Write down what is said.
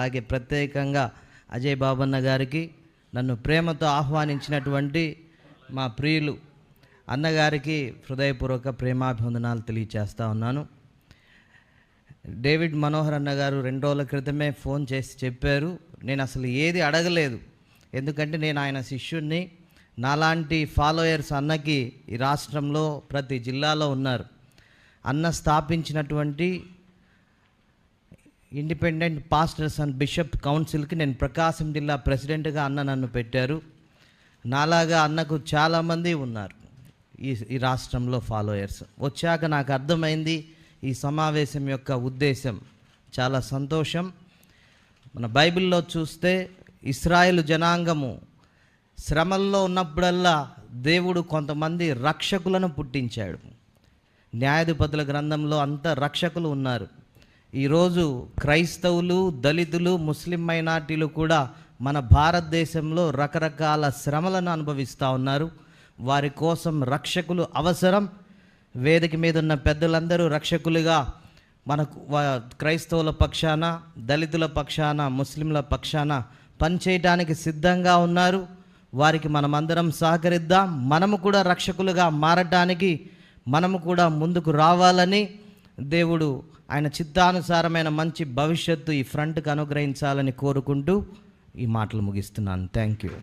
అలాగే ప్రత్యేకంగా అజయ్ బాబన్న గారికి, నన్ను ప్రేమతో ఆహ్వానించినటువంటి మా ప్రియులు అన్నగారికి హృదయపూర్వక ప్రేమాభివందనాలు తెలియచేస్తా ఉన్నాను. డేవిడ్ మనోహర్ అన్నగారు 2 రోజుల క్రితమే ఫోన్ చేసి చెప్పారు. నేను అసలు ఏది అడగలేదు, ఎందుకంటే నేను ఆయన శిష్యుణ్ణి. నాలాంటి ఫాలోయర్స్ అన్నకి ఈ రాష్ట్రంలో ప్రతి జిల్లాలో ఉన్నారు. అన్న స్థాపించినటువంటి ఇండిపెండెంట్ పాస్టర్స్ అండ్ బిషప్ కౌన్సిల్కి నేను ప్రకాశం జిల్లా ప్రెసిడెంట్గా అన్న నన్ను పెట్టారు. నాలాగా అన్నకు చాలామంది ఉన్నారు ఈ రాష్ట్రంలో ఫాలోయర్స్. వచ్చాక నాకు అర్థమైంది ఈ సమావేశం యొక్క ఉద్దేశం. చాలా సంతోషం. మన బైబిల్లో చూస్తే ఇశ్రాయేలు జనాంగము శ్రమల్లో ఉన్నప్పుడల్లా దేవుడు కొంతమంది రక్షకులను పుట్టించాడు. న్యాయాధిపతుల గ్రంథంలో అంత రక్షకులు ఉన్నారు. ఈరోజు క్రైస్తవులు, దళితులు, ముస్లిం మైనార్టీలు కూడా మన భారతదేశంలో రకరకాల శ్రమలను అనుభవిస్తూ ఉన్నారు. వారి కోసం రక్షకులు అవసరం. వేదిక మీద ఉన్న పెద్దలందరూ రక్షకులుగా మనకు క్రైస్తవుల పక్షాన, దళితుల పక్షాన, ముస్లింల పక్షాన పనిచేయడానికి సిద్ధంగా ఉన్నారు. వారికి మనమందరం సహకరిద్దాం. మనము కూడా రక్షకులుగా మారటానికి మనము కూడా ముందుకు రావాలని దేవుడు ఆయన చిత్తానుసారమైన మంచి భవిష్యత్తు ఈ ఫ్రంట్కి అనుగ్రహించాలని కోరుకుంటూ ఈ మాటలు ముగిస్తున్నాను. Thank you.